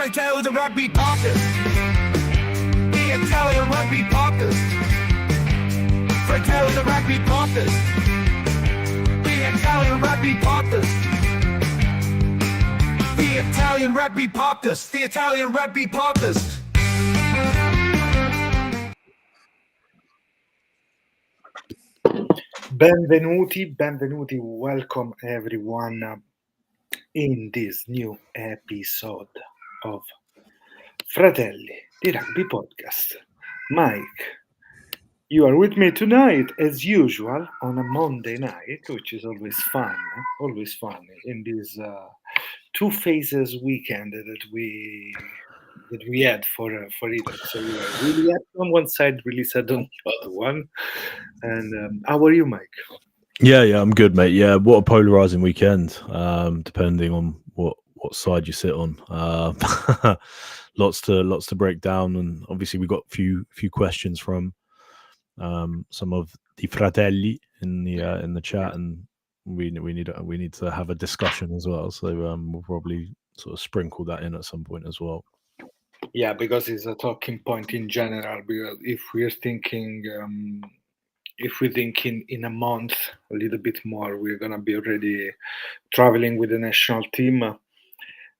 Fratello the Rugby Podcast. The Italian Rugby Podcast. Fratello the Rugby Podcast. The Italian Rugby Podcast. The Italian Rugby Podcast. The Italian Rugby Podcast. Benvenuti, welcome everyone in this new episode of Fratelli di Rugby Podcast. Mike, you are with me tonight as usual on a Monday night, which is always fun in this two phases weekend that we had for Italy. So we were really happy on one side, really sad on the other one. And how are you, Mike? Yeah, I'm good, mate. Yeah, what a polarizing weekend. Depending on what side you sit on. Lots to break down, and obviously we got a few questions from some of the fratelli in the chat, and we need to have a discussion as well. So we'll probably sort of sprinkle that in at some point as well. Yeah, because it's a talking point in general. Because if we're thinking, in a month, a little bit more, we're gonna be already traveling with the national team,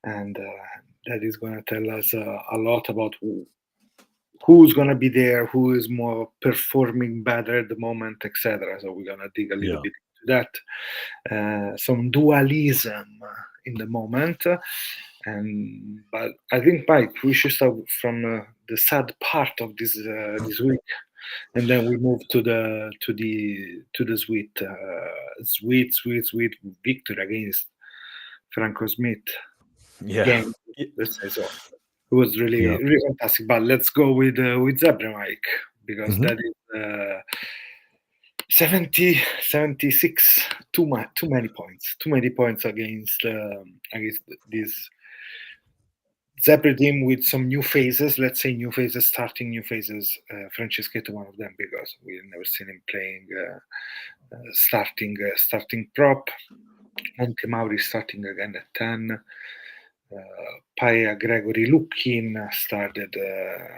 and that is gonna tell us a lot about who's gonna be there, who is more performing better at the moment, etc. So we're gonna dig a little bit into that. Some dualism in the moment. But I think, Mike, we should start from the sad part of this week, and then we move to the sweet victory against Franco Smith. Yeah, game, let's say so. It was really fantastic. But let's go with Zebre, Mike, because that is 76. Too many points against this Zebre team with some new faces. Let's say new faces. Franceschetto, one of them, because we've never seen him playing starting prop. Monte Mauri starting again at 10. Paia Gregory Lukin started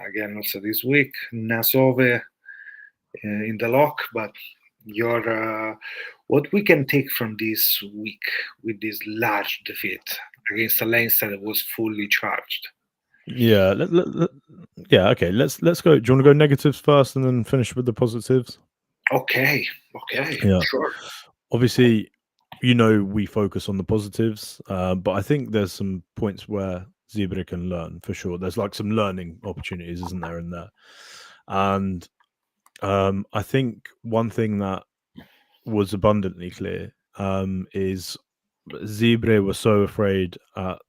again also this week. Nasove in the lock, but what we can take from this week with this large defeat against a Leinster that was fully charged. Yeah, okay. Let's go. Do you want to go negatives first and then finish with the positives? Okay. Yeah. Sure. Obviously, we focus on the positives, but I think there's some points where Zebre can learn for sure. There's like some learning opportunities, isn't there, in there? And I think one thing that was abundantly clear is Zebre were so afraid at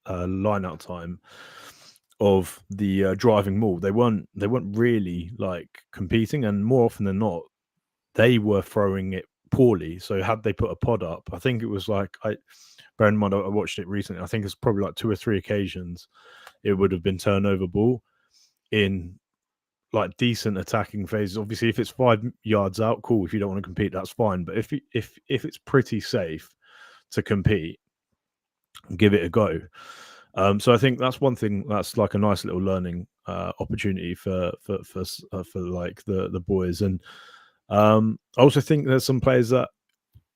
line-out time of the driving maul. They weren't really like competing, and more often than not, they were throwing it poorly. So had they put a pod up, I think it was like bear in mind I watched it recently. I think it's probably like 2 or 3 occasions it would have been turnover ball in like decent attacking phases. Obviously, if it's 5 yards out, cool. If you don't want to compete, that's fine. But if it's pretty safe to compete, give it a go. So I think that's one thing that's like a nice little learning opportunity for like the boys. And I also think there's some players that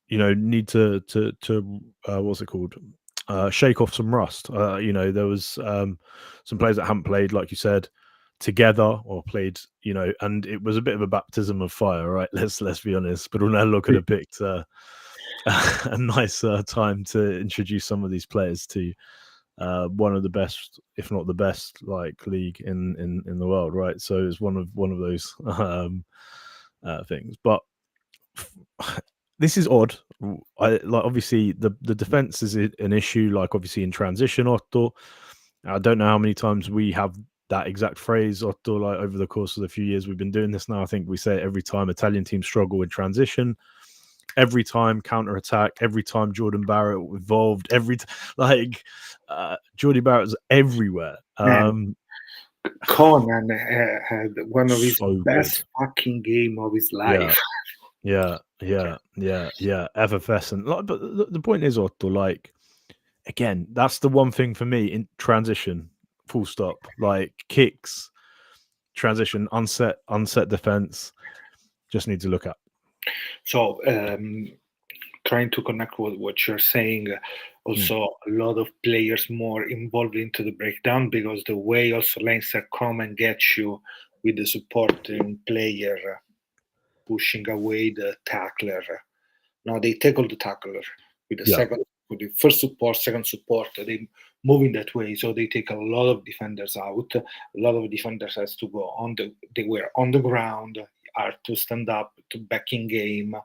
need to what's it called? Shake off some rust. There was some players that haven't played, like you said, together or played, and it was a bit of a baptism of fire, right? Let's be honest. But Brunello could have picked a nice time to introduce some of these players to one of the best, if not the best, like league in the world, right? So it's one of those things. But this is odd. Obviously the defense is an issue. Like obviously in transition, Otto. I don't know how many times we have that exact phrase, Otto, like over the course of the few years we've been doing this now. I think we say it every time Italian teams struggle with transition, every time counter attack, every time Jordan Barrett evolved, Jordy Barrett's everywhere. Conan had one of his best fucking game of his life. Yeah. Effervescent. But the point is, Otto, like again, that's the one thing for me in transition. Full stop. Like kicks, transition, unset defense. Just need to look at. So, trying to connect with what you're saying, also a lot of players more involved into the breakdown, because the way also Leinster come and get you with the supporting player pushing away the tackler. Now they tackle the tackler with the Yeah. second, with the first support, second support. They move in that way, so they take a lot of defenders out. A lot of defenders has to go on the. They were on the ground, are to stand up, to back in game,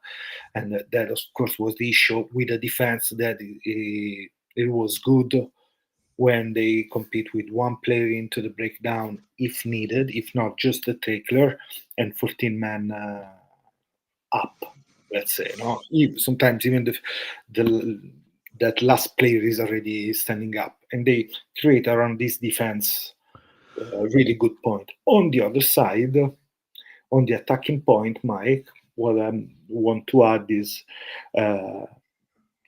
and that of course was the issue with the defense. That it was good when they compete with one player into the breakdown if needed, if not just the tackler and 14 man up. Let's say, no. Sometimes even the that last player is already standing up, and they create around this defense a really good point. On the other side, on the attacking point, Mike, what I want to add is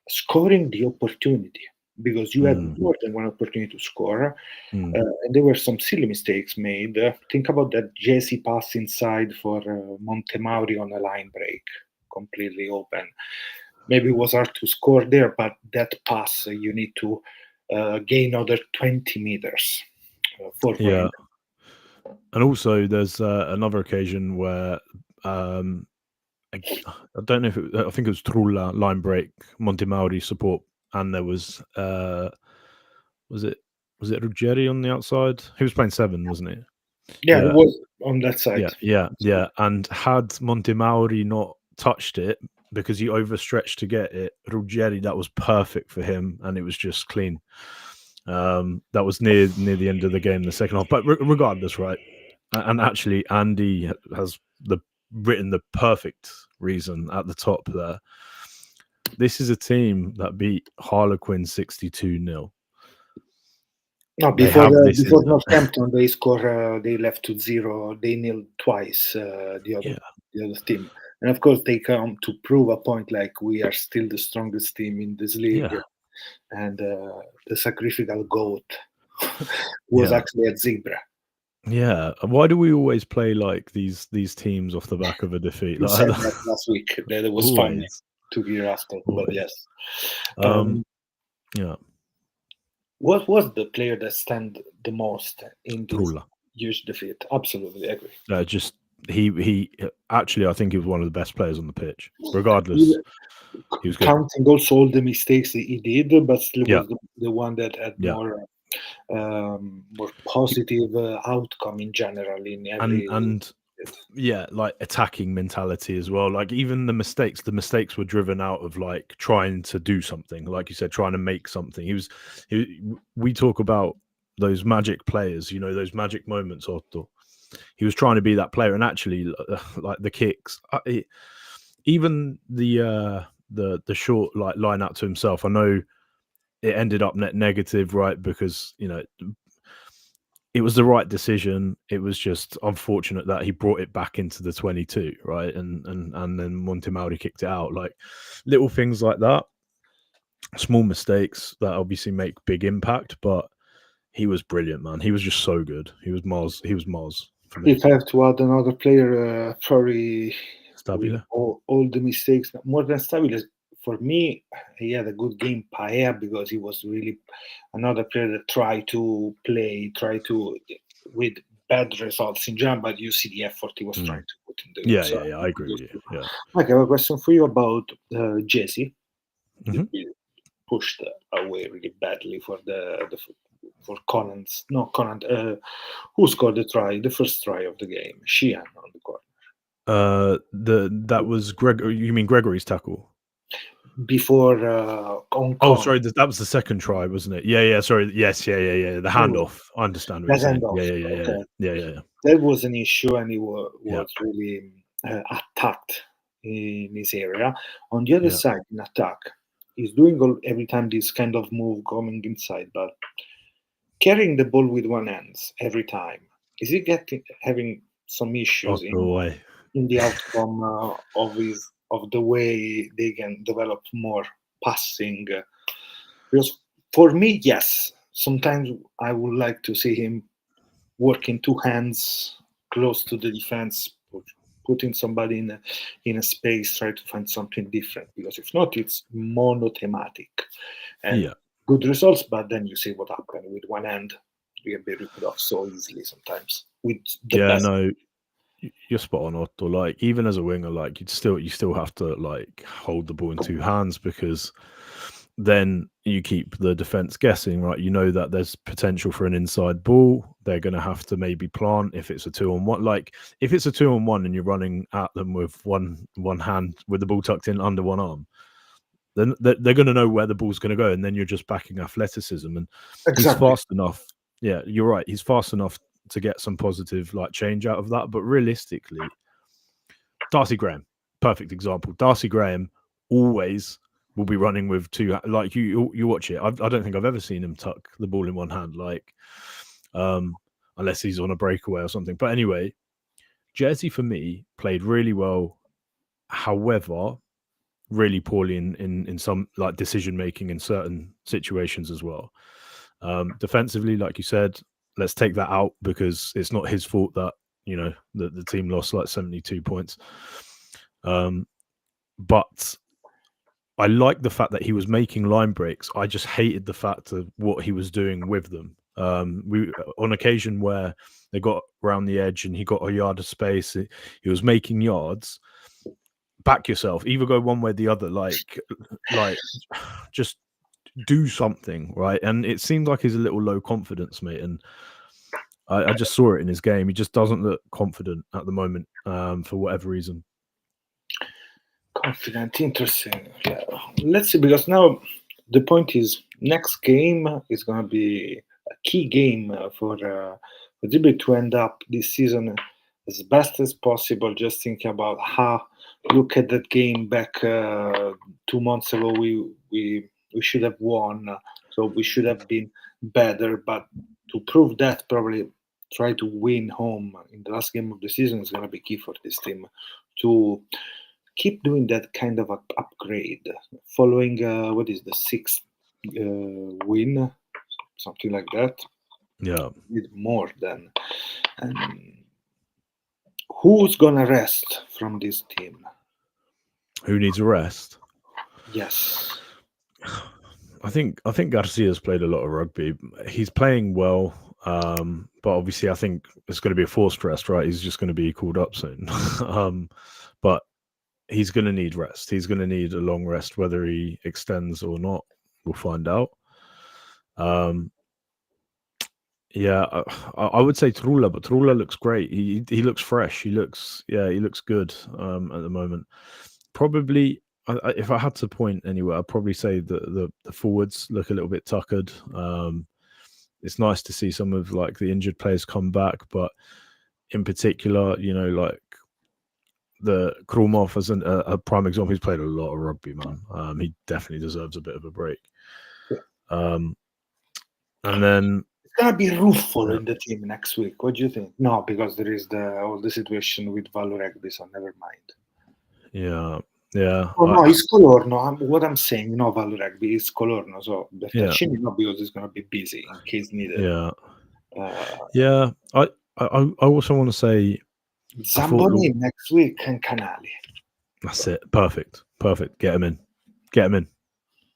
scoring the opportunity, because you had more than one opportunity to score, and there were some silly mistakes made. Think about that Jesse pass inside for Montemauri on a line break, completely open. Maybe it was hard to score there, but that pass you need to gain another 20 meters forward. Yeah. And also, there's another occasion where I don't know if I think it was Trulla line break, Montemauri support, and there was it Ruggeri on the outside? He was playing 7, wasn't he? Yeah, it was on that side. Yeah. And had Montemauri not touched it because he overstretched to get it, Ruggeri, that was perfect for him, and it was just clean. That was near the end of the game, the second half. But regardless, right? And actually, Andy has written the perfect reason at the top there. This is a team that beat Harlequin 62-0. No, before Northampton, they score. They left to 0. They nilled twice the other team, and of course they come to prove a point. Like, we are still the strongest team in this league, and the sacrificial goat was actually at Zebre. Yeah, why do we always play like these teams off the back of a defeat? You said that last week that it was fun 2 years after, but yes. Yeah. What was the player that stand the most in this Trulla. huge defeat? Absolutely agree. Just he actually, I think he was one of the best players on the pitch. Regardless, he was good. Counting also all the mistakes he did, but still was the one that had more positive outcome in general in every and like attacking mentality as well. Like, even the mistakes were driven out of like trying to do something, like you said, trying to make something. We talk about those magic players, those magic moments. Otto, he was trying to be that player, and actually, like the kicks, even the short like line out to himself. I know it ended up net negative, right? Because it was the right decision. It was just unfortunate that he brought it back into the 22, right? And then Montemauri kicked it out. Like, little things like that, small mistakes that obviously make big impact. But he was brilliant, man. He was just so good. He was Mars. For me. If I have to add another player, probably Stabile. All the mistakes, more than Stabile. For me, he had a good game, Paella, because he was really another player that tried to with bad results in general, but you see the effort he was trying to put in the game. Yeah, I agree with you. Yeah. Mike, I have a question for you about Jesse. Mm-hmm. He pushed away really badly for for Conant. No, Conant. Who scored the first try of the game? Sheehan on the corner. That was Gregory. You mean Gregory's tackle? Before sorry, that was the second try, wasn't it? Yeah, sorry. Yes, yeah. The handoff. I understand what you're saying. Yeah. That was an issue, and he was really attacked in his area. On the other side, in attack, he's doing every time this kind of move coming inside, but carrying the ball with one hand every time. Is he having some issues in the outcome of the way they can develop more passing? Because For me, yes. Sometimes I would like to see him working two hands close to the defense, putting somebody in a space, try to find something different. Because if not, it's monothematic and Yeah. good results. But then you see what happened with one hand. You can be ripped off so easily sometimes with the Yeah, best. no, you're spot on, Otto. Like, even as a winger, like you still have to like hold the ball in two hands, because then you keep the defense guessing, right? You know that there's potential for an inside ball. They're going to have to maybe plant if it's a 2-on-1. Like, if it's a 2-on-1 and you're running at them with one hand with the ball tucked in under one arm, then they're going to know where the ball's going to go, and then you're just backing athleticism. And he's Exactly. fast enough. Yeah, you're right. He's fast enough to get some positive like change out of that. But realistically, Darcy Graham, perfect example. Darcy Graham always will be running with two. Like, you watch it. I don't think I've ever seen him tuck the ball in one hand. Like, unless he's on a breakaway or something. But anyway, Jersey for me played really well. However, really poorly in some like decision making in certain situations as well. Defensively, like you said, let's take that out, because it's not his fault that the team lost like 72 points. But I like the fact that he was making line breaks. I just hated the fact of what he was doing with them. We on occasion where they got around the edge and he got a yard of space, he was making yards. Back yourself, either go one way or the other. Like just do something, right? And it seemed like he's a little low confidence, mate. And I just saw it in his game. He just doesn't look confident at the moment, for whatever reason. Confident, interesting. Yeah. Let's see, because now the point is next game is going to be a key game for Zebre to end up this season as best as possible. Just think about how look at that game back 2 months ago. We should have won, so we should have been better. But to prove that, probably try to win home in the last game of the season is going to be key for this team to keep doing that kind of upgrade. Following what is the sixth win, something like that. Yeah. Need more than. And who's gonna rest from this team? Who needs a rest? Yes. I think Garcia's played a lot of rugby. He's playing well, but obviously I think it's going to be a forced rest, right? He's just going to be called up soon. But he's going to need rest. He's going to need a long rest, whether he extends or not. We'll find out. Yeah, I would say Trula, but Trula looks great. He looks fresh. He looks good at the moment. Probably, if I had to point anywhere, I'd probably say the forwards look a little bit tuckered. It's nice to see some of like the injured players come back, but in particular, like the Krumov as a prime example. He's played a lot of rugby, man. He definitely deserves a bit of a break. And then it's gonna be Ruffolo in the team next week. What do you think? No, because there is all the situation with Valoregby, so never mind. Yeah. Oh no, it's Colorno. What I'm saying, no Valoregby is Colorno. So Bertaccini, no, because he's gonna be busy in case needed. Yeah. I also want to say Zamboni next week and Canali. That's it. Perfect. Get him in.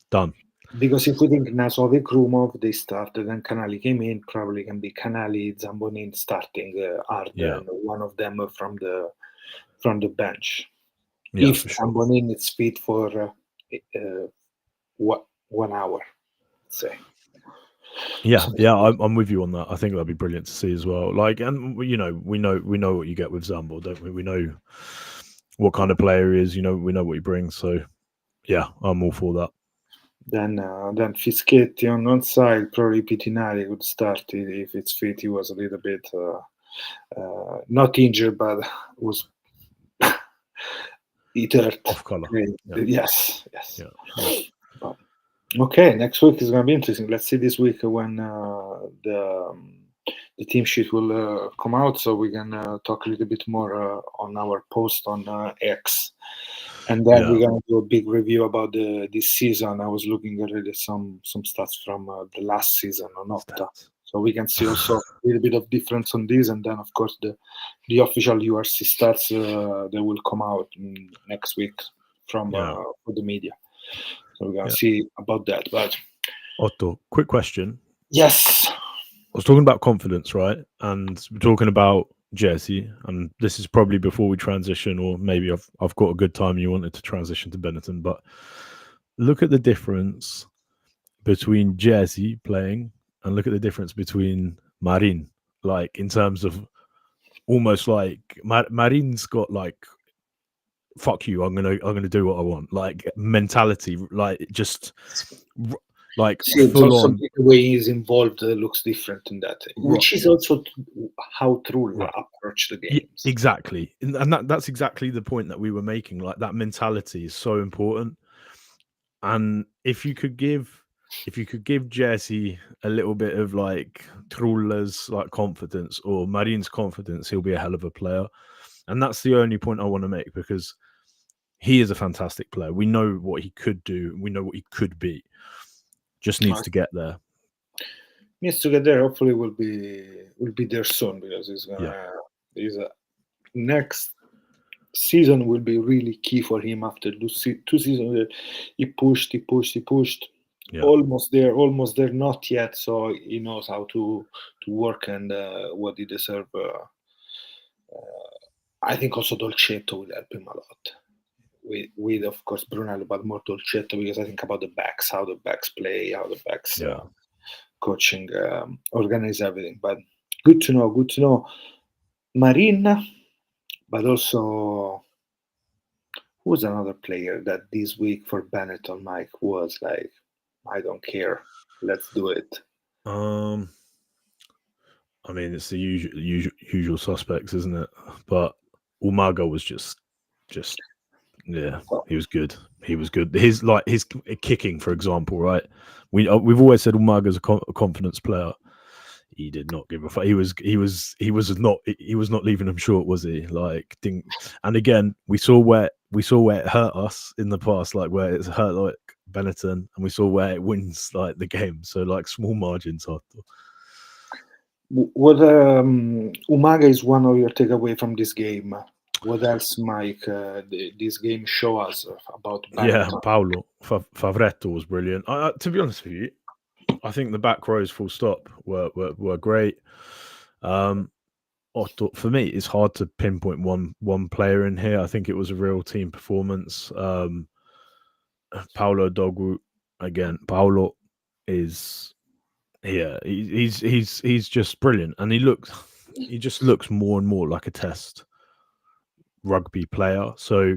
Done. Because if we think Nasovic, Krumov, they started and Canali came in, probably can be Canali, Zambonin starting Arden, one of them from the bench. Yeah, if Zambonin is fit for 1 hour, let's say. Yeah, I'm with you on that. I think that'd be brilliant to see as well. Like, and we know what you get with Zambo, don't we? We know what kind of player he is. We know what he brings. So, yeah, I'm all for that. Then Fischetti on one side, probably Pitinari would start if it's fit. He was a little bit not injured, but was hurt. Off color. Yes. Yeah. But, okay, next week is going to be interesting. Let's see this week when the the team sheet will come out, so we can talk a little bit more on our post on X. And then we're gonna do a big review about this season. I was looking already at some stats from the last season on Opta, so we can see also a little bit of difference on this. And then, of course, the official URC stats they will come out next week from for the media. So we're gonna see about that. But Otto, quick question. Yes, I was talking about confidence, right? And we're talking about Jersey, and this is probably before we transition, or maybe I've got a good time. You wanted to transition to Benetton, but look at the difference between Jersey playing, and look at the difference between Marin, like in terms of almost like Marin's got like, fuck you, I'm gonna do what I want, like mentality, like just like see, it's full also on. the way he's involved looks different in that, which is also how Trulla approach the games. Exactly, and that's exactly the point that we were making. Like that mentality is so important, and if you could give Jesse a little bit of like Trulla's like confidence or Marin's confidence, he'll be a hell of a player. And that's the only point I want to make, because he is a fantastic player. We know what he could do. We know what he could be. Just needs to get there. Needs to get there. Hopefully, will be there soon, because he's gonna. Next season will be really key for him. After 2 seasons, he pushed. Yeah. Almost there, not yet. So he knows how to work and what he deserves. I think also Dolcetto will help him a lot. With of course Brunello, but more Dolcetto, because I think about the backs, how the backs play, how the backs coaching, organize everything. But good to know. Marina, but also who's another player that this week for Benetton, Mike, was like, I don't care, let's do it. I mean, it's the usual suspects, isn't it? But Umaga was just yeah, he was good. His kicking, for example, right? We've always said Umaga's a confidence player. He did not give a fuck. He was not leaving him short, was he? Like, and again, we saw where it hurt us in the past, like where it's hurt like Benetton, and we saw where it wins like the game. So like small margins. What Umaga is one of your takeaway from this game. What else, Mike? This game show us about Benetton? Yeah, Paolo Favretto was brilliant. To be honest with you, I think the back rows, full stop, were great. For me, it's hard to pinpoint one player in here. I think it was a real team performance. Paolo Dogu, again. Paolo is, he's just brilliant, and he just looks more and more like a test rugby player. So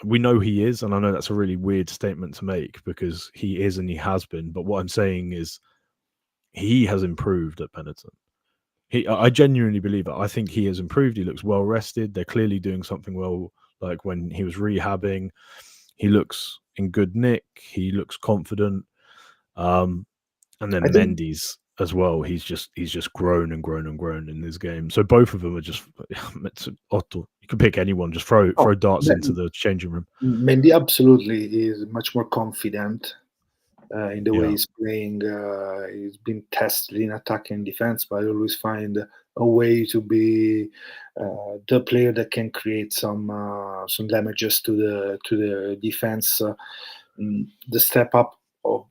we know he is, and I know that's a really weird statement to make, because he is and he has been. But what I'm saying is, he has improved at Benetton. I genuinely believe it. I think he has improved. He looks well rested. They're clearly doing something well. Like when he was rehabbing, he looks in good nick. He looks confident. And then Mendy's as well. He's just grown and grown and grown in this game. So both of them are just Otto. You can pick anyone. Just throw darts into the changing room. Mendy absolutely is much more confident in the way he's playing. He's been tested in attack and defense, but I always find a way to be the player that can create some damages to the defense. The step up of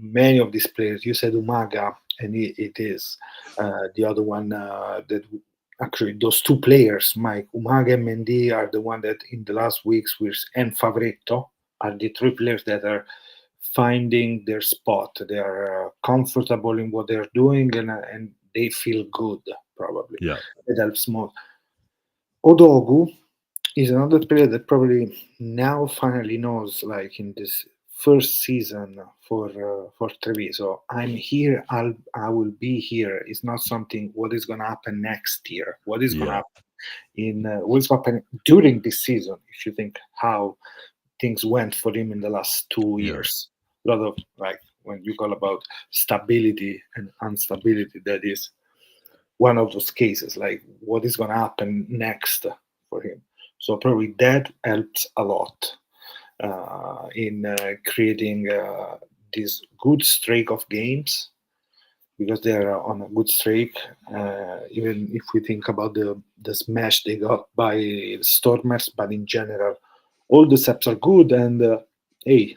many of these players. You said Umaga, and it is the other one that actually those two players, Mike, Umaga and Mendy, are the one that in the last weeks and Favretto are the three players that are finding their spot. They are comfortable in what they're doing, and they feel good. Probably, it helps more. Odogu is another player that probably now finally knows, like in this first season for Treviso, I'm here. I will be here. It's not something what is going to happen next year. What is going to happen what's happening during this season? If you think how things went for him in the last 2 years, a lot of like when you call about stability and instability, that is one of those cases, like what is going to happen next for him. So probably that helps a lot in creating this good streak of games, because they are on a good streak. Even if we think about the smash they got by Stormers, but in general, all the steps are good. And hey,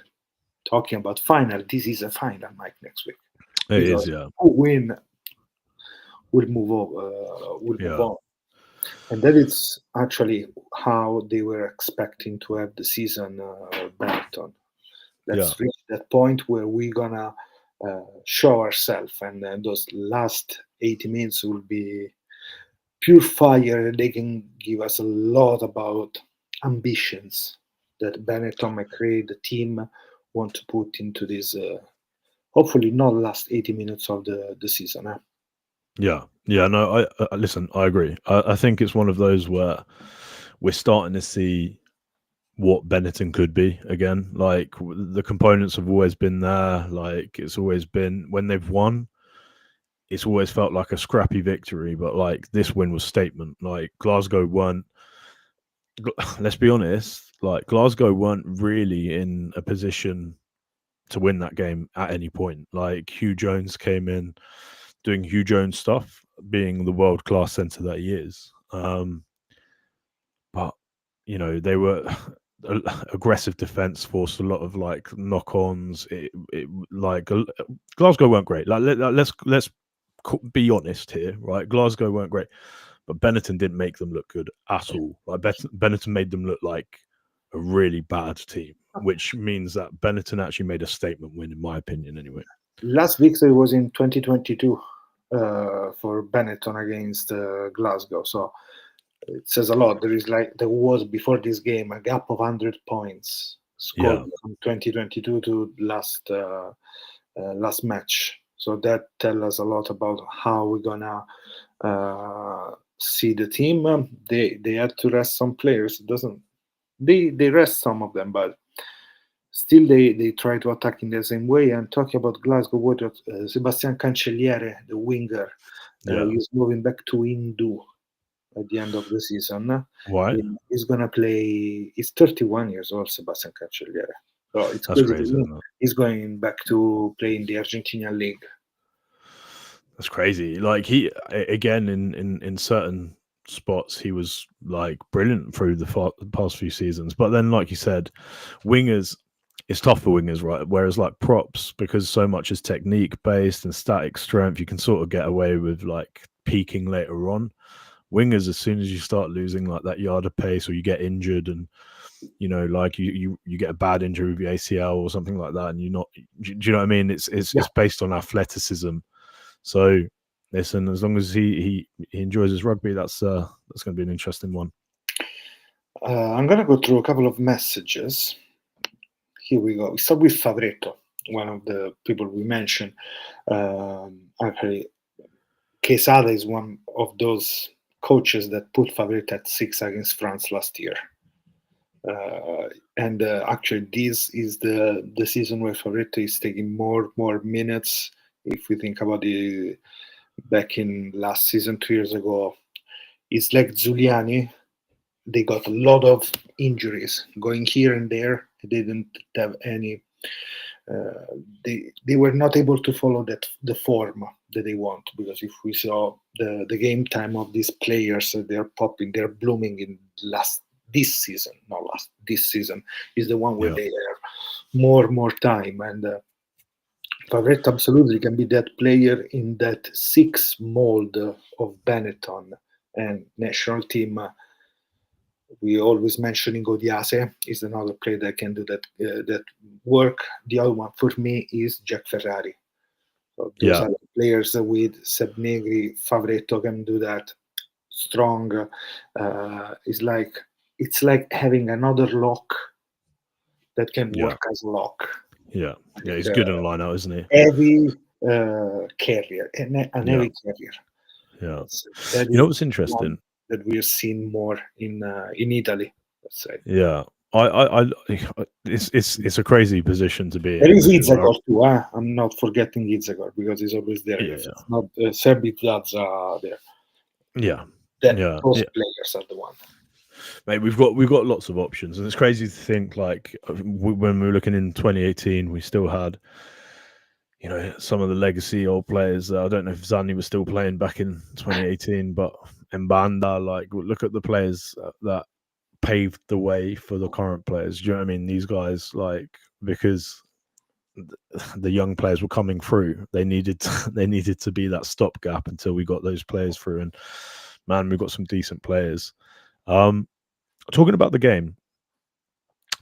talking about final, this is a final, Mike, next week. It Because is, yeah. who win will move Yeah. on. And that is actually how they were expecting to have the season, Benetton. Let's reach that point where we're gonna show ourselves, and those last 80 minutes will be pure fire. They can give us a lot about ambitions that Benetton, McRae, the team want to put into this. Hopefully, not last 80 minutes of the season. Yeah. No, I listen. I agree. I think it's one of those where we're starting to see what Benetton could be again. Like the components have always been there. Like it's always been when they've won, it's always felt like a scrappy victory. But like this win was statement. Like Glasgow weren't. Let's be honest. Like Glasgow weren't really in a position to win that game at any point. Like Hugh Jones came in doing Hugh Jones stuff, being the world class centre that he is. But they were aggressive defense, forced a lot of like knock-ons. Glasgow weren't great. Like let's be honest here, right? Glasgow weren't great, but Benetton didn't make them look good at all. Like Benetton made them look like a really bad team, which means that Benetton actually made a statement win, in my opinion, anyway. Last victory was in 2022 for Benetton against Glasgow. So it says a lot. There was before this game a gap of 100 points scored from 2022 to last match. So that tells us a lot about how we're gonna see the team. They had to rest some players. They rest some of them, but still they try to attack in the same way. And talking about Glasgow, what Sebastian Cancelliere, the winger, is moving back to Hindu at the end of the season. Why? He's gonna play. He's 31 years old, Sebastian Cancelliere. So it's That's crazy. crazy, isn't it? He's going back to play in the Argentinian league. That's crazy. Like he again in certain spots he was like brilliant through the past few seasons, but then like you said, wingers, it's tough for wingers, right? Whereas like props, because so much is technique based and static strength, you can sort of get away with like peaking later on. Wingers, as soon as you start losing like that yard of pace, or you get injured, and like you get a bad injury with your ACL or something like that, and you're not, do you know what I mean? It's based on athleticism. So listen, as long as he enjoys his rugby, that's going to be an interesting one. I'm going to go through a couple of messages. Here we go. We start with Favretto, one of the people we mentioned. Actually, Quesada is one of those coaches that put Favretto at 6 against France last year. And actually, this is the season where Favretto is taking more minutes. If we think about back in last season, 2 years ago, it's like Giuliani. They got a lot of injuries going here and there. They didn't have any. They were not able to follow the form that they want, because if we saw the game time of these players, they're popping, they're blooming in this season is the one where they have more time. And Favretto absolutely can be that player in that 6 mold of Benetton and national team. We always mentioning Godiase is another player that can do that work. The other one for me is Jack Ferrari. So those are the players with Seb Negri. Favretto can do that. Strong. It's like having another lock that can work as a lock. Yeah, he's good in a line out, isn't he? Heavy carrier, heavy carrier. Yeah, you know what's interesting? That we're seeing more in Italy, let's say. Yeah, It's a crazy position to be There in is because Itzagor too. I'm not forgetting Itzagor because he's always there. If yeah, it's not Serbit, that's there. yeah, Those players are the one. Mate, we've got lots of options, and it's crazy to think like when we were looking in 2018, we still had, you know, some of the legacy old players. I don't know if Zani was still playing back in 2018, but Mbanda, like, look at the players that paved the way for the current players. Do you know what I mean? These guys, like, because the young players were coming through, they needed to be that stopgap until we got those players through. And man, we've got some decent players. Talking about the game,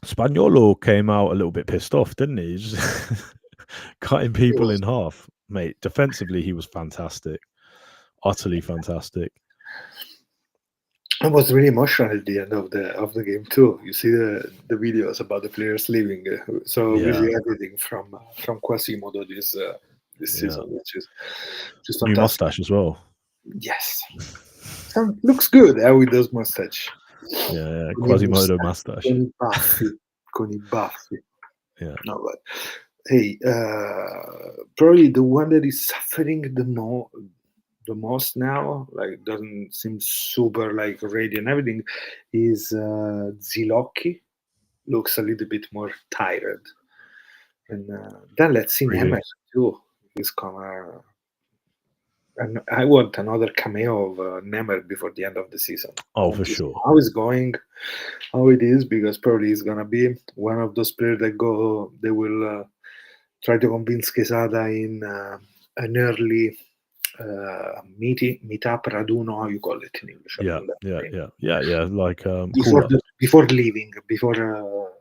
Spaniolo came out a little bit pissed off, didn't he? He's just cutting people in half, mate. Defensively, he was fantastic, utterly fantastic. I was really emotional at the end of the game too. You see the videos about the players leaving. So really everything from Quasimodo this season, which is just new fantastic. mustache as well. Yes, looks good with those mustache. Yeah, Quasimodo mustache. Con I baffi. Yeah. No, but hey, probably the one that is suffering the most now, like doesn't seem super like ready and everything, is Zilocchi. Looks a little bit more tired. And then let's see Really? Nemer too. He's gonna. And I want another cameo of Nemer before the end of the season. Oh, for sure. How it's going, how it is, because probably he's gonna be one of those players that go. They will try to convince Quesada in an early meet up, raduno, how you call it in English? Yeah. Like before leaving, before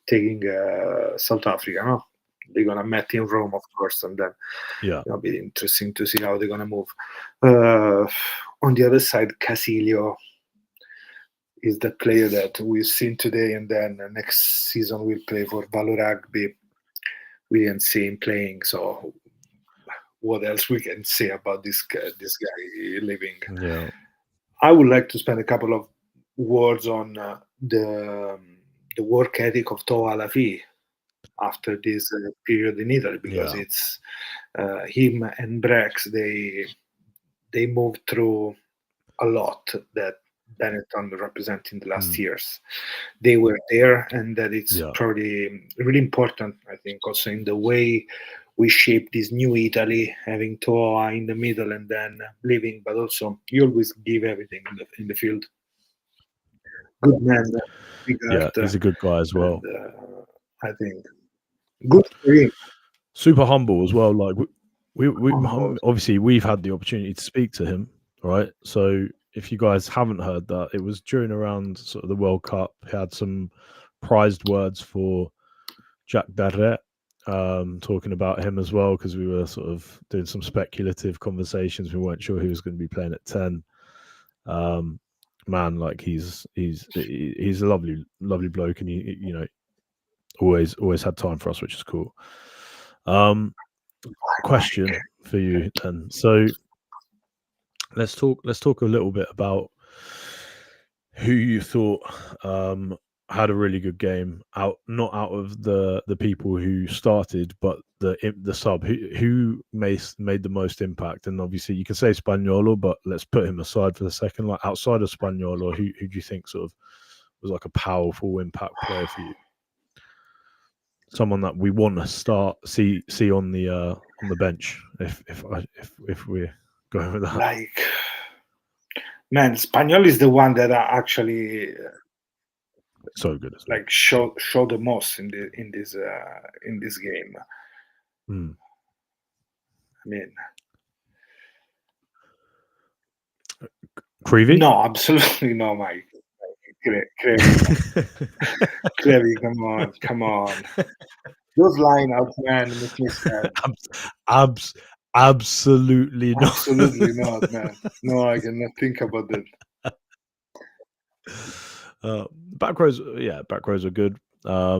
taking South Africa, no? They're gonna meet in Rome, of course, and then it'll be interesting to see how they're gonna move. On the other side, Casilio is the player that we've seen today, and then next season we'll play for Valo Rugby. We didn't see him playing, so what else we can say about this guy leaving? Yeah. I would like to spend a couple of words on the work ethic of Toa Alafi after this period in Italy, because it's him and Brex. They moved through a lot that Benetton represent in the last years. They were there, and that it's probably really important, I think, also in the way we shape this new Italy, having Toa in the middle and then leaving, but also you always give everything in the field. Good man, big heart, he's a good guy as well. And, I think good for him. Super humble as well. Like we obviously we've had the opportunity to speak to him, right? So if you guys haven't heard that, it was during around sort of the World Cup. He had some prized words for Jack Darret, talking about him as well, because we were sort of doing some speculative conversations. We weren't sure who was going to be playing at 10. Man, like he's a lovely bloke, and he, you know, always had time for us, which is cool. Question for you then. So let's talk a little bit about who you thought had a really good game, not out of the people who started, but the sub who made the most impact. And obviously you can say Spaniolo, but let's put him aside for the second. Like outside of Spaniolo, who do you think sort of was like a powerful impact player for you? Someone that we want to see on the bench if we're going with that. Like, man, Spaniolo is the one that actually so good, like show the most in this game. I mean, Creevy? No, absolutely no, Mike. Creevy, come on. Those lineouts, man, make me sad. Absolutely not. Absolutely not, man. No, I cannot think about that. Back rows are good. I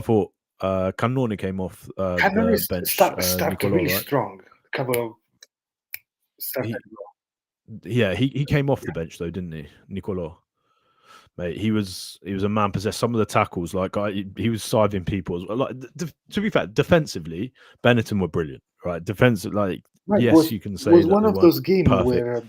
thought Cannoni came off the bench. Start Nicola, really right? strong. A couple of he came off the bench though, didn't he, Nicola? mate, he was a man possessed. Some of the tackles, like he was siving people as well. Like to be fair, defensively, Benetton were brilliant, right? Defensive, like Right, yes, you can say was that one they of weren't those games perfect. where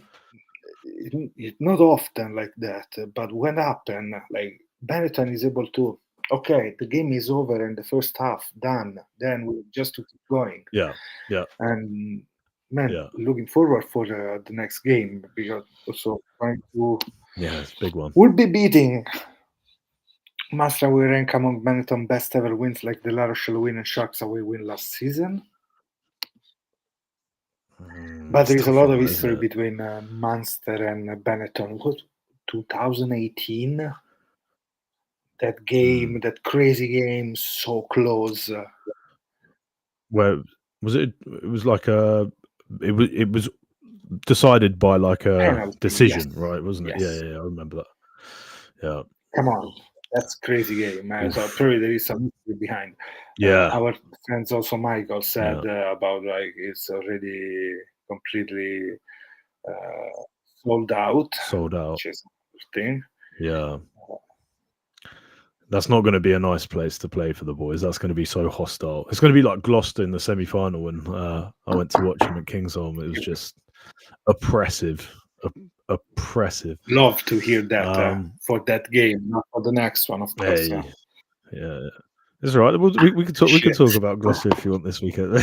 not often like that, but when happen, like Benetton is able to, okay, the game is over and the first half done, then we just to keep going. Yeah, And man, yeah, looking forward for the next game because also trying to yeah. It's a big one. we'll be beating Mastra will rank among Benetton best ever wins like the La Rochelle win and Sharks away win last season. But It's there is a tough lot one, of that, history isn't it? between Munster and Benetton. What 2018? That game, that crazy game, so close. Where was it? It was like it was decided by like a Penalty, yes, decision, right? Wasn't it? yes. Yeah. I remember that. Yeah. Come on, that's crazy game. So Oof. probably there is some history behind. Yeah. Our friends also Michael said Yeah. about like it's already completely sold out, Sold out. which is a thing. Yeah. That's not going to be a nice place to play for the boys. That's going to be so hostile. It's going to be like Gloucester in the semi-final when I went to watch them at Kingsholm. It was just oppressive. Oppressive. Love to hear that for that game, not for the next one, of course. Hey, yeah, it's all right. We can talk. We can talk about Gloucester if you want this weekend.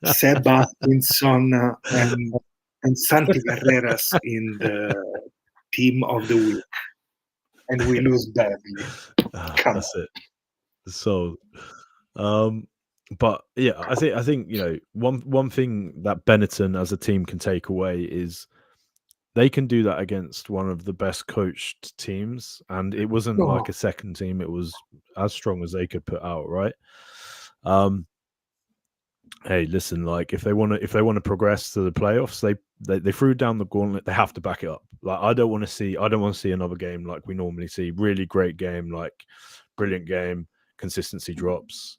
Seb Atkinson and Santi Carreras in the team of the week, and we lose badly. Come That's it. So, but yeah, I think one thing that Benetton as a team can take away is they can do that against one of the best coached teams, and it wasn't No. like a second team; it was as strong as they could put out, right? Hey, listen, like if they want to progress to the playoffs, they threw down the gauntlet. They have to back it up. Like I don't want to see another game like we normally see. Really great game, like brilliant game. Consistency drops.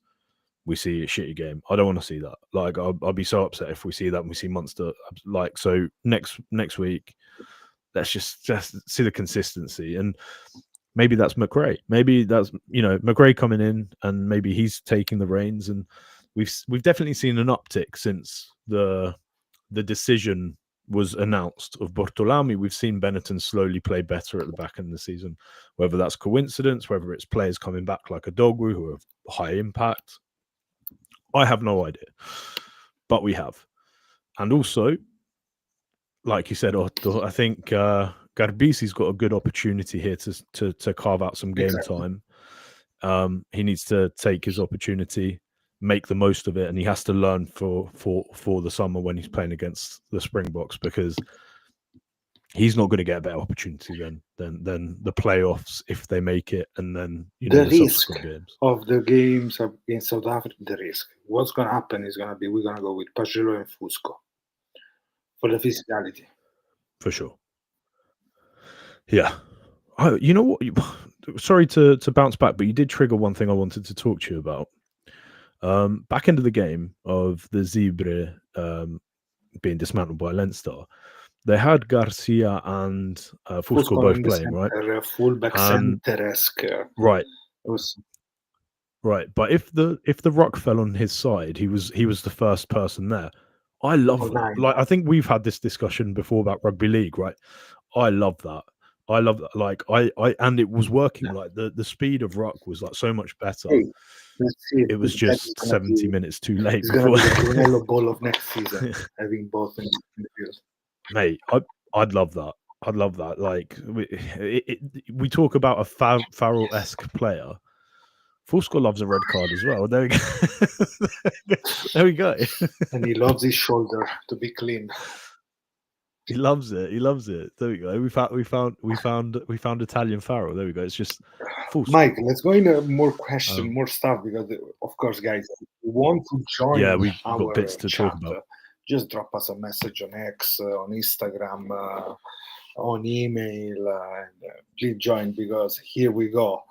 We see a shitty game. I don't want to see that. Like I'll be so upset if we see that and we see Munster. Like so next week, let's just see the consistency, and maybe that's McRae. Maybe that's McRae coming in and maybe he's taking the reins, and we've definitely seen an uptick since the decision was announced of Bortolami. We've seen Benetton slowly play better at the back end of the season. Whether that's coincidence, whether it's players coming back like a Dogwu who have high impact, I have no idea. But we have. And also, like you said, Otto, I think Garbisi's got a good opportunity here to carve out some game time. He needs to take his opportunity, make the most of it, and he has to learn for the summer when he's playing against the Springboks, because he's not going to get a better opportunity than the playoffs if they make it, and then the risk subsequent games of the games in South Africa. The risk. What's going to happen is going to be we're going to go with Pagelo and Fusco for the physicality. for sure. Yeah. You know what? Sorry to bounce back, but you did trigger one thing I wanted to talk to you about. Back into the game of the Zebre being dismantled by Leinster, they had Garcia and Fusco both playing, center, right? Fullback center-esque. Right. Was... Right. But if the rock fell on his side, he was the first person there. I love that. Like I think we've had this discussion before about rugby league, right? I love that. Like I and it was working. Like the speed of ruck was like so much better. Hey, let's see. It was just 70 minutes too late. It's going to be the Brunello ball of next season, having both in the field. Mate, I'd love that. I'd love that. Like we talk about a Farrell-esque player. Fusco loves a red card as well. There we go. There we go. And he loves his shoulder to be clean. He loves it. He loves it. There we go. We found Italian Farrell. There we go. It's just Fusco. Mike, let's go into more questions, more stuff, because of course, guys, if you want to join. Yeah, we've got bits to talk about. Just drop us a message on X, on Instagram, on email. Please join, because here we go.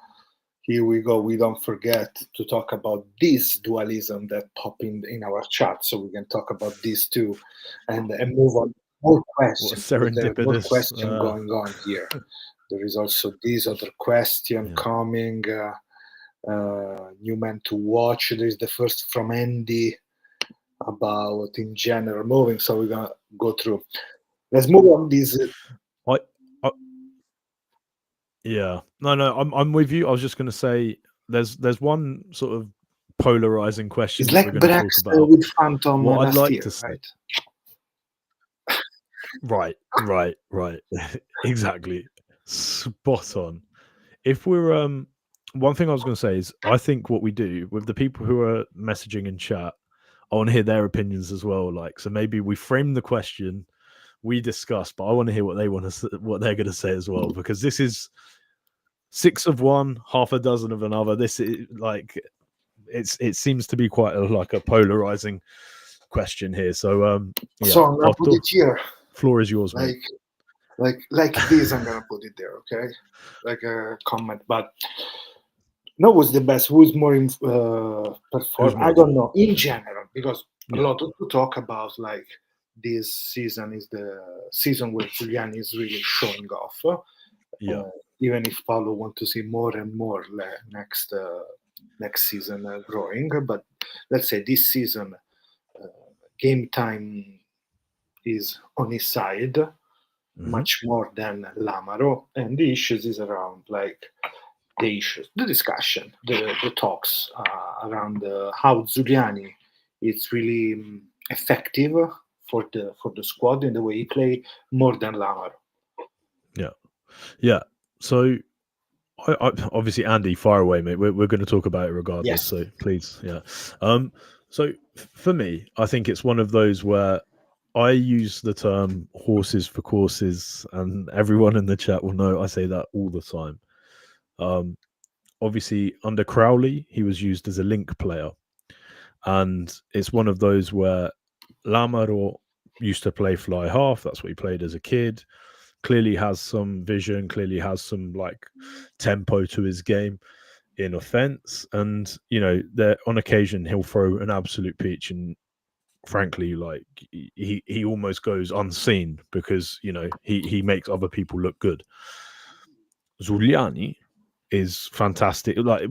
We don't forget to talk about this dualism that pop in our chat, so we can talk about this too, and move on. More questions. Serendipitous. More questions going on here. There is also this other question Yeah. coming. New man to watch. There is the first from Andy about in general moving. So we're gonna go through. Let's move on this. I, I yeah. No, I'm with you. I was just going to say there's one sort of polarizing question It's that like we're going to talk Brex about. with Phantom What I'd last like year, to say, right? right, exactly, spot on. If we're one thing I was going to say is I think what we do with the people who are messaging in chat, I want to hear their opinions as well. Like, so maybe we frame the question, we discuss, but I want to hear what they want to, what they're going to say as well, because this is 6 of one, half a dozen of another. This is like it seems to be quite like a polarizing question here. So yeah, So I'm gonna put Otto, it here, floor is yours, mate. like this. I'm gonna put it there, okay? Like a comment, but no, who's the best? Who's more perform? more I don't know in general because a Yeah. lot to talk about. Like this season is the season where Giuliani is really showing off. Yeah. Even if Paulo want to see more and more next season growing, but let's say this season game time is on his side much more than Lamaro, and the issues is around like the issues, the discussion, the talks around how Giuliani is really effective for the squad in the way he play more than Lamaro. Yeah. So I obviously Andy, fire away, mate. We're going to talk about it regardless. Yes. So please, yeah. So for me, I think it's one of those where I use the term horses for courses, and everyone in the chat will know I say that all the time. Obviously, under Crowley, he was used as a link player, and it's one of those where Lamaro used to play fly half. That's what he played as a kid. Clearly has some vision. Clearly has some like tempo to his game in offense, and there on occasion he'll throw an absolute peach, and frankly, like he almost goes unseen because he makes other people look good. Giuliani is fantastic. Like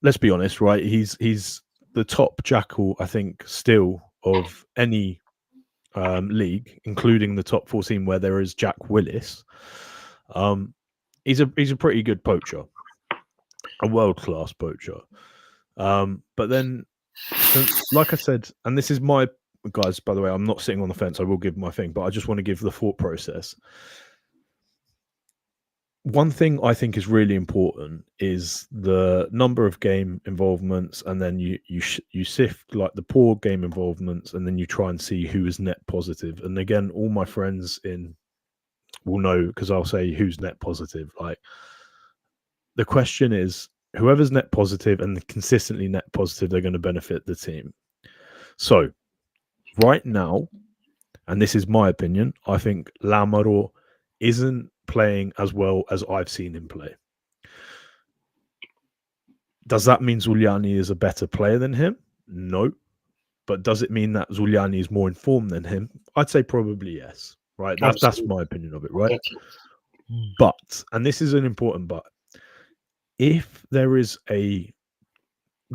let's be honest, right? He's the top jackal, I think, still of any league, including the top 14 where there is Jack Willis. He's a pretty good poacher, a world class poacher. But then, like I said, and this is my guys. By the way, I'm not sitting on the fence. I will give my thing, but I just want to give the thought process. One thing I think is really important is the number of game involvements, and then you sift like the poor game involvements, and then you try and see who is net positive. And again, all my friends will know because I'll say who's net positive. Like the question is, whoever's net positive and consistently net positive, they're going to benefit the team. So right now, and this is my opinion, I think Lamaro isn't playing as well as I've seen him play. Does that mean Giuliani is a better player than him? No. But does it mean that Giuliani is more informed than him? I'd say probably yes. Right? That's my opinion of it, right? But, and this is an important but, if there is a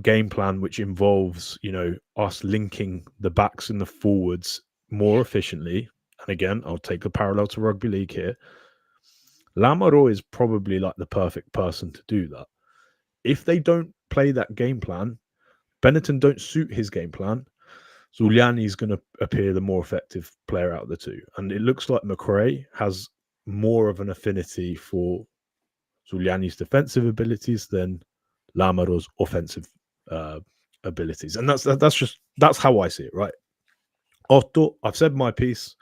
game plan which involves, us linking the backs and the forwards more efficiently, and again, I'll take the parallel to rugby league here, Lamaro is probably like the perfect person to do that. If they don't play that game plan, Benetton don't suit his game plan, Giuliani is going to appear the more effective player out of the two. And it looks like McRae has more of an affinity for Giuliani's defensive abilities than Lamaro's offensive abilities. And that's how I see it, right? Otto, I've said my piece.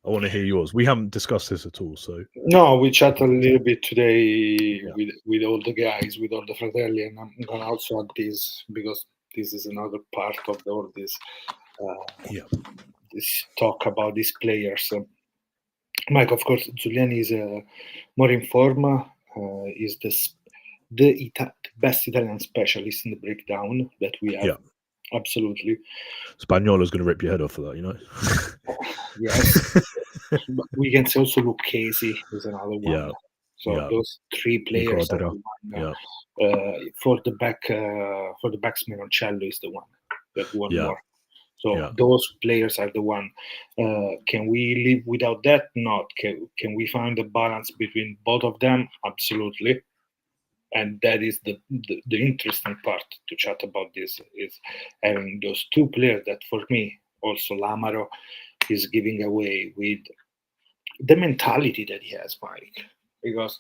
I want to hear yours. We haven't discussed this at all, so no, we chat a little bit today with all the guys, with all the fratelli, and I'm gonna also add this because this is another part of all this this talk about these players. Mike, of course, Giuliani is more in form. Is the best Italian specialist in the breakdown that we have. Yeah. Absolutely. Spagnolo's going to rip your head off for that, Yes. But we can say also Lucchesi is another one. Yeah. So those three players are the one. For the backsman, Oncello is the one that won more. So those players are the one. Can we live without that? Not. Can we find a balance between both of them? Absolutely. And that is the interesting part to chat about this, is having those two players that, for me, also Lamaro is giving away with the mentality that he has, Mike, because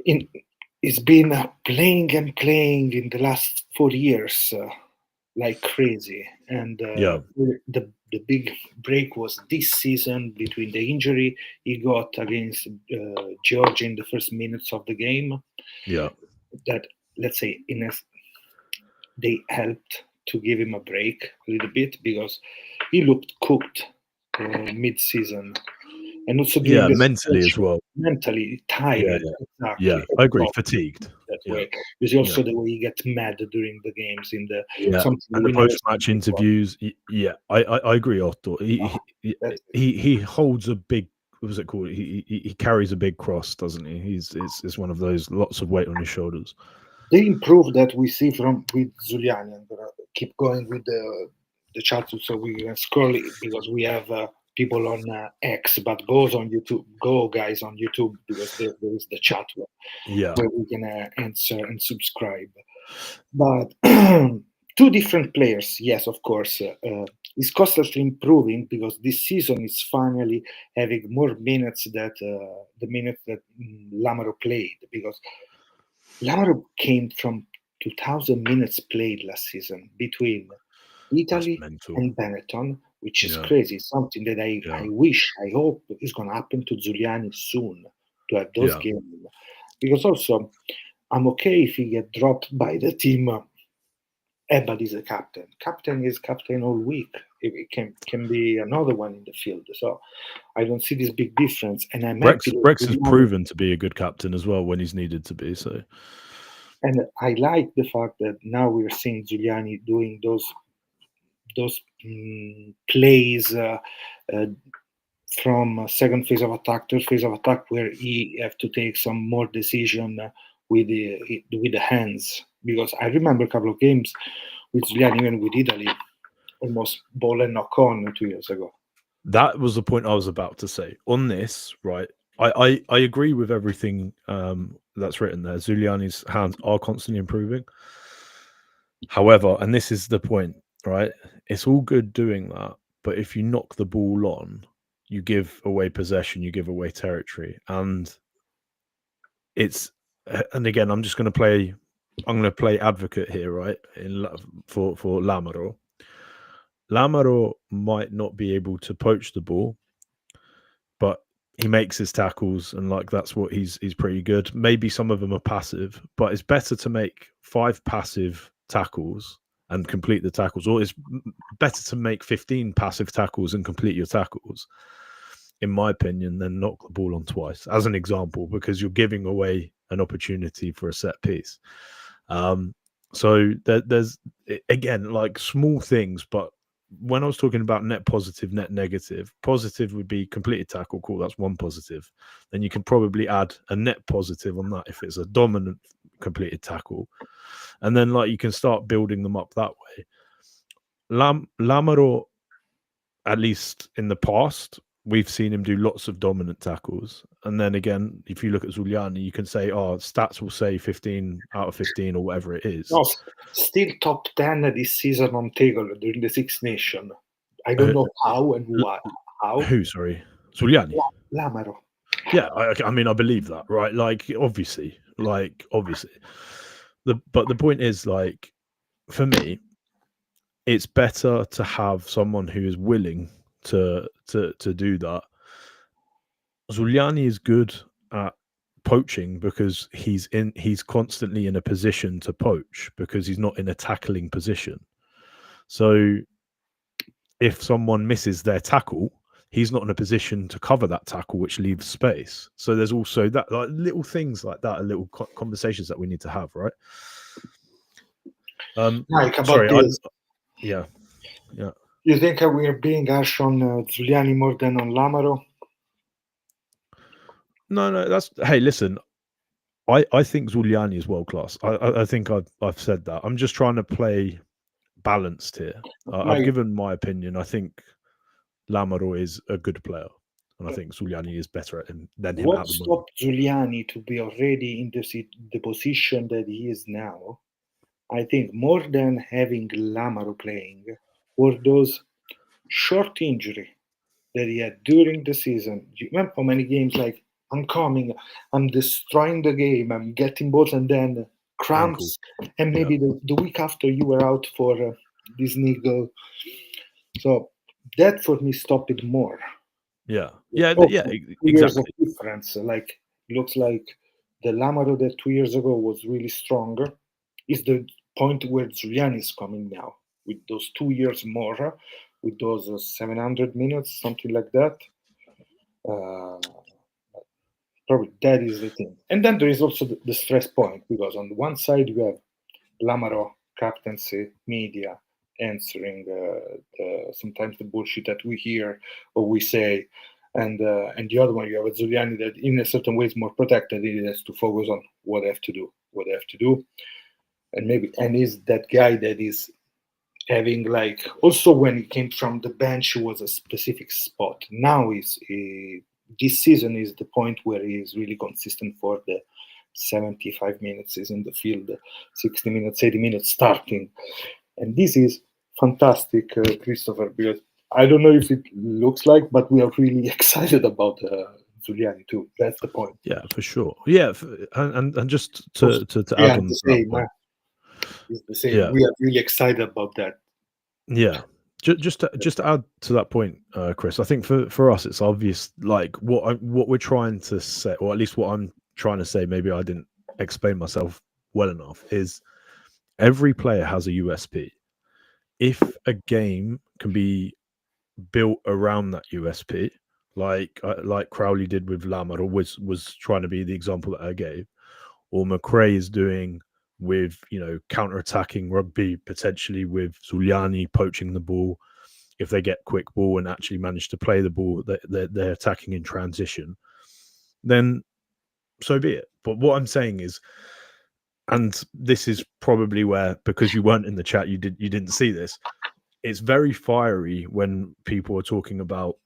it's been playing and playing in the last 4 years like crazy, and the big break was this season between the injury he got against Georgia in the first minutes of the game. That, let's say, they helped to give him a break a little bit, because he looked cooked mid-season, and also during mentally as well. Mentally tired. Exactly. Yeah, I agree. Fatigued. That way. You see also the way he gets mad during the games and the post-match interviews. I agree, Otto. He holds a big, what was it called? He carries a big cross, doesn't he? It's one of those, lots of weight on his shoulders. The improve that we see with Zuliani. I'm gonna keep going with the chat so we can scroll it, because we have people on X, but go guys on YouTube, because there is the chat where we can answer and subscribe. But two different players, yes, of course. Is constantly improving, because this season is finally having more minutes that the minutes that Lamaro played, because Lamaro came from 2,000 minutes played last season between Italy and Benetton, which is crazy. Something that I hope is going to happen to Zuliani soon, to have those games. Because also, I'm okay if he get dropped by the team. But he's a captain. Captain is captain all week. It can be another one in the field. So I don't see this big difference. And I'm Rex has proven to be a good captain as well when he's needed to be. So, and I like the fact that now we're seeing Zuliani doing those plays from second phase of attack, third phase of attack, where he have to take some more decision with the hands. Because I remember a couple of games with Zuliani, even with Italy, almost ball and knock on 2 years ago. That was the point I was about to say. On this, right, I agree with everything that's written there. Zuliani's hands are constantly improving. However, and this is the point, right, it's all good doing that, but if you knock the ball on, you give away possession, you give away territory. And again, I'm going to play advocate here, right? For Lamaro. Lamaro might not be able to poach the ball, but he makes his tackles, and that's what he's pretty good. Maybe some of them are passive, but it's better to make 5 passive tackles and complete the tackles, or it's better to make 15 passive tackles and complete your tackles, in my opinion, than knock the ball on twice, as an example, because you're giving away an opportunity for a set piece. So there's, again, small things, but when I was talking about net positive, net negative, positive would be completed tackle. Cool, that's one positive. Then you can probably add a net positive on that if it's a dominant completed tackle. And then you can start building them up that way. Lamaro, at least in the past, we've seen him do lots of dominant tackles. And then again, if you look at Zuliani, you can say, stats will say 15 out of 15 or whatever it is. No, still top 10 this season on tackle during the Six Nations. I don't know how and why. How? Who, sorry? Zuliani? Lamaro. Yeah, I mean, I believe that, right? Obviously. But the point is, for me, it's better to have someone who is willing to do that. Zuliani is good at poaching because he's constantly in a position to poach, because he's not in a tackling position. So if someone misses their tackle, he's not in a position to cover that tackle, which leaves space. So there's also that, little things like that, little conversations that we need to have, right? Mike, about sorry, this. Yeah. You think we are being harsh on Zuliani more than on Lamaro? No, that's hey, listen. I think Zuliani is world class. I think I've said that. I'm just trying to play balanced here. I've Like, given my opinion. I think Lamaro is a good player, and I think Zuliani is better than him what at the moment. stopped Giuliani to be already in the position that he is now? I think more than having Lamaro playing, were those short injury that he had during the season. Do you remember how many games like I'm coming, I'm destroying the game, I'm getting balls, and then Ankle. cramps, and Yeah. maybe the week after you were out for this niggle. So that for me stopped it more. Yeah. Oh, Yeah. 2 years of Exactly. difference. Like looks like the Lamaro that 2 years ago was really stronger is the point where Giuliani is coming now with those 2 years more, with those 700 minutes, something like that. Uh, Probably that is the thing. And then there is also the stress point because on the one side you have Lamaro captaincy media answering sometimes the bullshit that we hear or we say, and the other one you have a Giuliani that in a certain way is more protected. He has to focus on what they have to do, and maybe and is that guy that is having like also when he came from the bench was a specific spot. Now this season is the point where he is really consistent for the 75 minutes is in the field, 60 minutes, 80 minutes starting, and this is fantastic, Christopher. Because I don't know if it looks like, but we are really excited about Giuliani too. That's the point. Yeah, for sure. Yeah, and just Also, to yeah, add on the to that same. point. It's the same. Yeah. We are really excited about that. Yeah. Just to add to that point, Chris, I think for us it's obvious. Like what we're trying to say, or at least what I'm trying to say. Maybe I didn't explain myself well enough. Is every player has a USP. If a game can be built around that USP, like Crowley did with Lamar, or was trying to be the example that I gave, or McRae is doing with counter-attacking rugby, potentially with Zuliani poaching the ball. If they get quick ball and actually manage to play the ball that they're attacking in transition, then so be it. But what I'm saying is, and this is probably where, because you weren't in the chat, you didn't see this. It's very fiery when people are talking about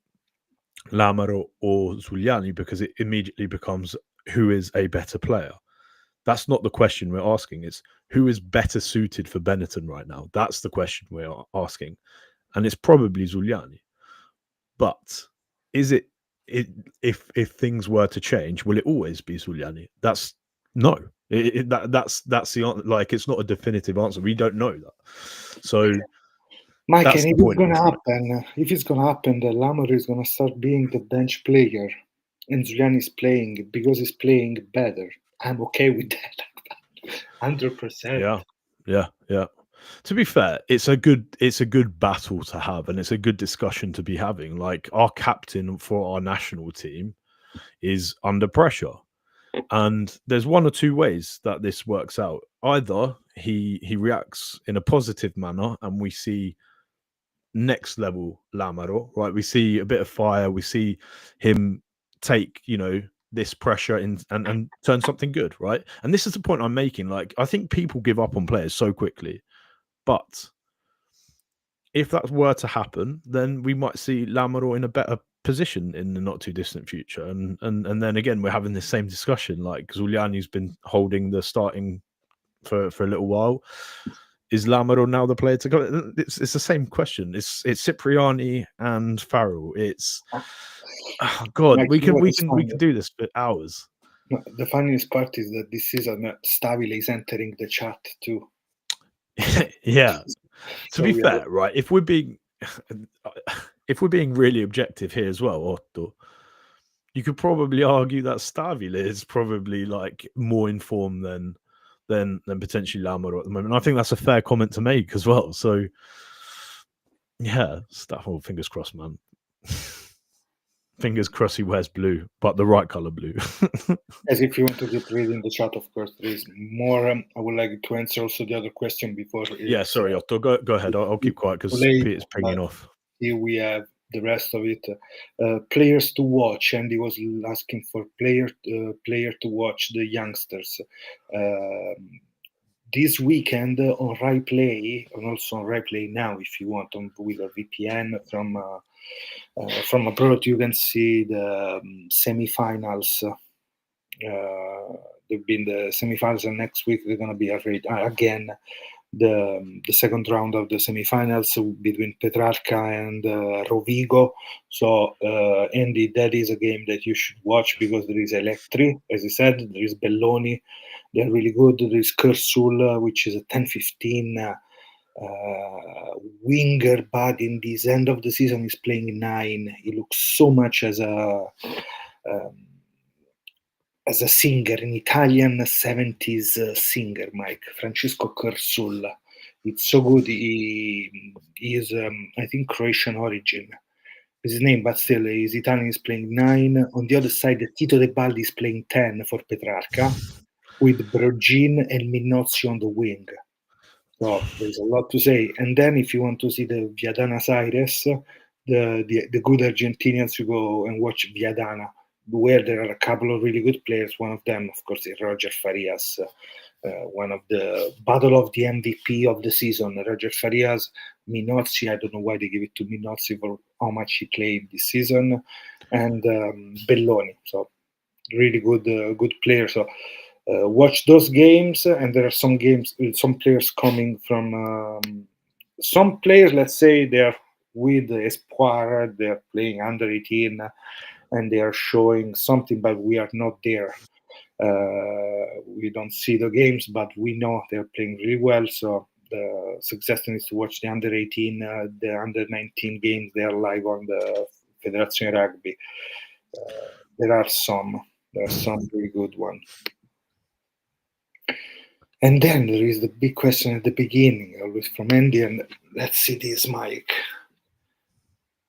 Lamaro or Zuliani because it immediately becomes who is a better player. That's not the question we're asking. It's who is better suited for Benetton right now. That's the question we're asking, and it's probably Zuliani. But is it if things were to change, will it always be Zuliani? That's no. That's the answer. Like it's not a definitive answer. We don't know that. So Mike, that's and the if it's point I'm gonna trying to. happen, the Lamar is gonna start being the bench player, and Giuliani is playing because he's playing better. I'm okay with that, 100%. Yeah. To be fair, it's a good battle to have, and it's a good discussion to be having. Like our captain for our national team is under pressure, and there's one or two ways that this works out. Either he reacts in a positive manner, and we see next level Lamaro, right? We see a bit of fire. We see him take this pressure in and turn something good, right? And this is the point I'm making. Like I think people give up on players so quickly, but if that were to happen, then we might see Lamaro in a better position in the not too distant future. And then again, we're having this same discussion. Like Zuliani's been holding the starting for a little while. Is Lamaro now the player to go? It's the same question. It's Cipriani and Farrell. It's God. Mike, We you know can what we is can we funny? can do this for hours. No, the funniest part is that this season Stabile is entering the chat too. Yeah. To So be we are. fair, right? If we're being really objective here as well, Otto, you could probably argue that Stavile is probably like more informed than potentially Lamaro at the moment. And I think that's a fair comment to make as well. So yeah, well, fingers crossed, man. Fingers crossed he wears blue, but the right color blue. As if you want to keep reading the chat, of course, there is more. I would like to answer also the other question before. Yeah, sorry, Otto. Go ahead. I'll keep quiet because Late, Peter's pinging off. here we have the rest of it. Players to watch, and he was asking for player to watch, the youngsters. This weekend on RaiPlay, and also on RaiPlay now, if you want, with a VPN from abroad, you can see the semi-finals. There've been the semi-finals, and next week they're going to be again the second round of the semi-finals between Petrarca and Rovigo. So Andy, that is a game that you should watch because there is Electri, as I said, there is Belloni, they're really good. There is Kersul, which is a 10-15 winger, but in this end of the season he's playing 9. He looks so much as a singer, an Italian 70s singer, Mike, Francesco Kersul. It's so good. He is, I think, Croatian origin. Is his name, but still, he's Italian. He's playing 9. On the other side, Tito De Baldi is playing 10 for Petrarca, with Brogin and Minozzi on the wing. So there's a lot to say. And then, if you want to see the Viadana Aires, the good Argentinians, you go and watch Viadana, where there are a couple of really good players. One of them, of course, is Roger Farias, one of the battle of the MVP of the season. Roger Farias, Minozzi, I don't know why they give it to Minozzi for how much he played this season, and Belloni. So really good player. So watch those games, and there are some players coming from some players. Let's say they're with Espoir, they're playing under 18, and they are showing something, but we are not there. We don't see the games, but we know they're playing really well. So the suggestion is to watch the under 18, the under 19 games. They are live on the Federazione Rugby. There are some really good ones. And then there is the big question at the beginning, always from Andy, and let's see this, Mike.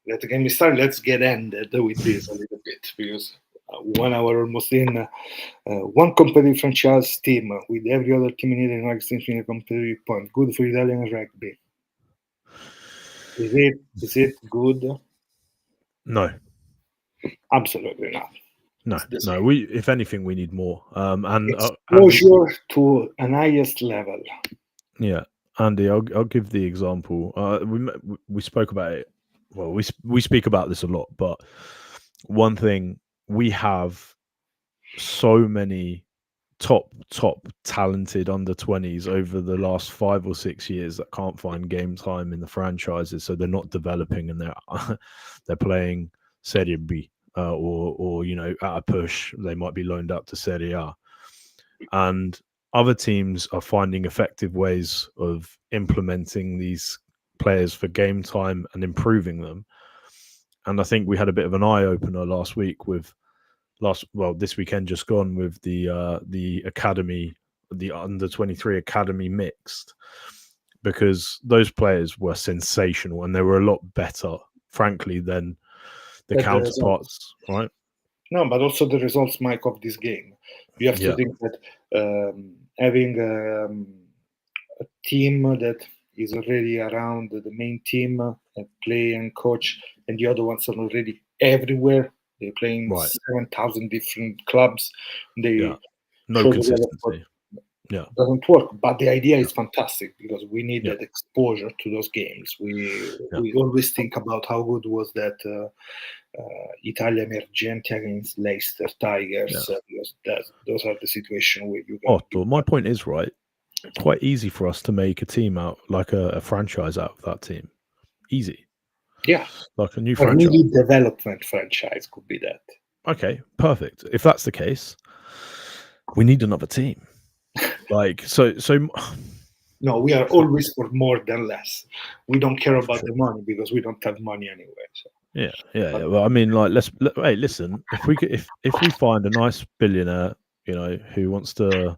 Let the game start. Let's get ended with this a little bit, because 1 hour almost in. One competitive franchise team with every other team in Italy in a competitive point. Good for Italian rugby. Is it good? No. Absolutely not. No. We, if anything, we need more. And exposure to an highest level. Yeah, Andy, I'll give the example. We spoke about it. Well, we speak about this a lot, but one thing, we have so many top talented under 20s over the last 5 or 6 years that can't find game time in the franchises, so they're not developing, and they're playing Serie B, or at a push they might be loaned up to Serie A, and other teams are finding effective ways of implementing these players for game time and improving them. And I think we had a bit of an eye opener last week with this weekend just gone, with the academy, the under 23 academy mixed, because those players were sensational and they were a lot better, frankly, than the counterparts, right? No, but also the results, Mike, of this game. You have to think that having a team that is already around the main team and play and coach, and the other ones are already everywhere. They're playing 7,000 different clubs. No consistency. Doesn't work. But the idea is fantastic, because we need that exposure to those games. We always think about how good was that Italia Emergente against Leicester Tigers, because those are the situations where you can. My point is, right, it's quite easy for us to make a team out, like a franchise out of that team. Easy. Yeah. Like a new franchise. A really development franchise could be that. Okay, perfect. If that's the case, we need another team. Like, so. No, we are always for more than less. We don't care about the money, because we don't have money anyway. So. Yeah. Well, I mean, like, hey, listen. If we find a nice billionaire, who wants to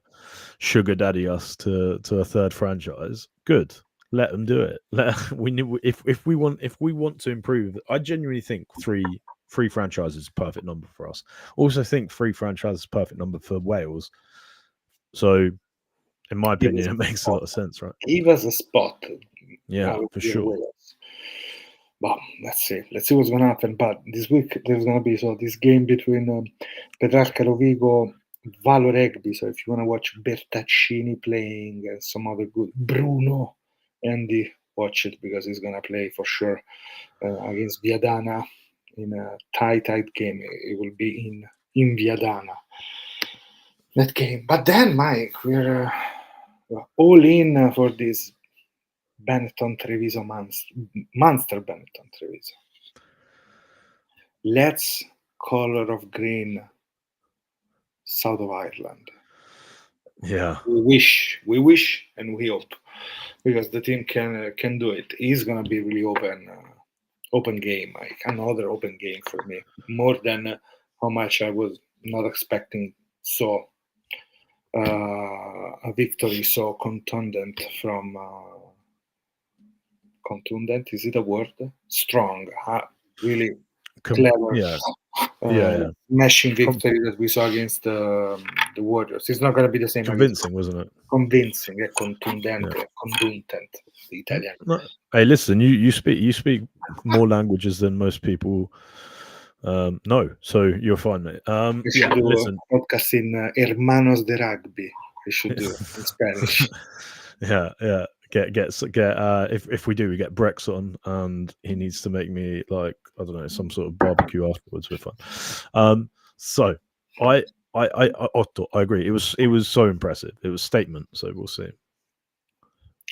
sugar daddy us to a third franchise, good. Let them do it. If we want to improve, I genuinely think three franchises is a perfect number for us. Also think 3 franchises is a perfect number for Wales. So, in my opinion, it makes a lot of sense, right? Give us a spot. Yeah, for sure. Well, let's see what's gonna happen. But this week there's gonna be this game between Petrarca Rovigo, Valo Rugby. So if you wanna watch Bertaccini playing and some other good Bruno, Andy, watch it because he's gonna play for sure against Viadana in a tight game. It will be in Viadana that game. But then, Mike, we're all in for this Benetton Treviso Monster Benetton Treviso. Let's color of green, south of Ireland. Yeah. We wish, and we hope because the team can do it. It's gonna be really open game, like another open game for me, more than how much I was not expecting. So a victory so contundent from. Contundent, is it a word? Strong, really clever, smashing victory that we saw against the Warriors. It's not going to be the same. Convincing, wasn't it? Convincing, contundente, convincent, the Italian. Hey, listen, you speak more languages than most people know, so you're fine, mate. We should do a podcast in Hermanos de Rugby. We should do it in Spanish. Yeah. Get if we do, we get Brex on, and he needs to make me like, I don't know, some sort of barbecue afterwards. We're fun. So I agree. It was so impressive. It was statement. So we'll see.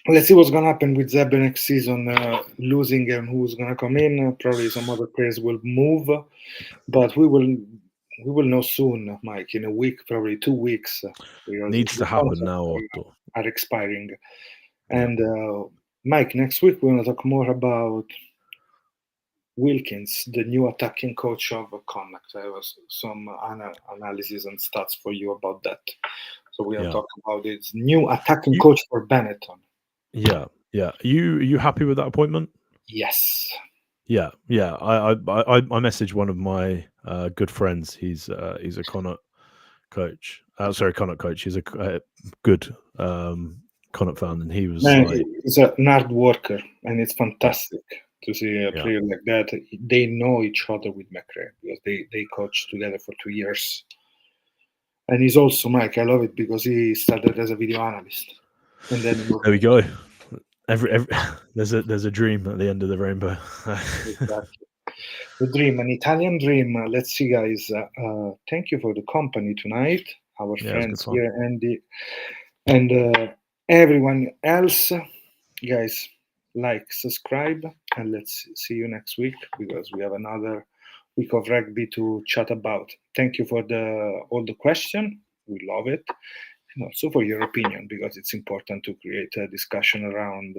Let's see what's gonna happen with Zebre next season. Losing and who's gonna come in. Probably some other players will move, but we will know soon, Mike. In a week, probably 2 weeks. Needs to happen now. Otto. Are expiring. And Mike, next week we're going to talk more about Wilkins, the new attacking coach of Connacht. I have some analysis and stats for you about that. So we're going to talk about his new attacking coach for Benetton. Yeah. You happy with that appointment? Yes. Yeah. I messaged one of my good friends. He's a Connacht coach. Connacht coach. He's a good Connacht fan, and he was he's an hard worker, and it's fantastic to see a player like that. They know each other with McRae because they coached together for 2 years. And he's also, Mike, I love it because he started as a video analyst, and then there we go. Every there's a dream at the end of the rainbow. Exactly. The dream, an Italian dream. Let's see, guys. Thank you for the company tonight. Our friends here, Andy, and everyone else. Guys, like, subscribe, and let's see you next week because we have another week of rugby to chat about. Thank you for all the questions. We love it. And also for your opinion, because it's important to create a discussion around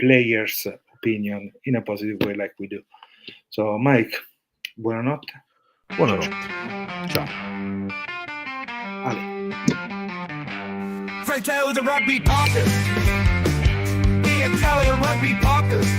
players' opinion in a positive way like we do. So, Mike, buonanotte. Buonanotte. Ciao. Ale. Fratello the Rugby Podcast. The Italian Rugby Podcast.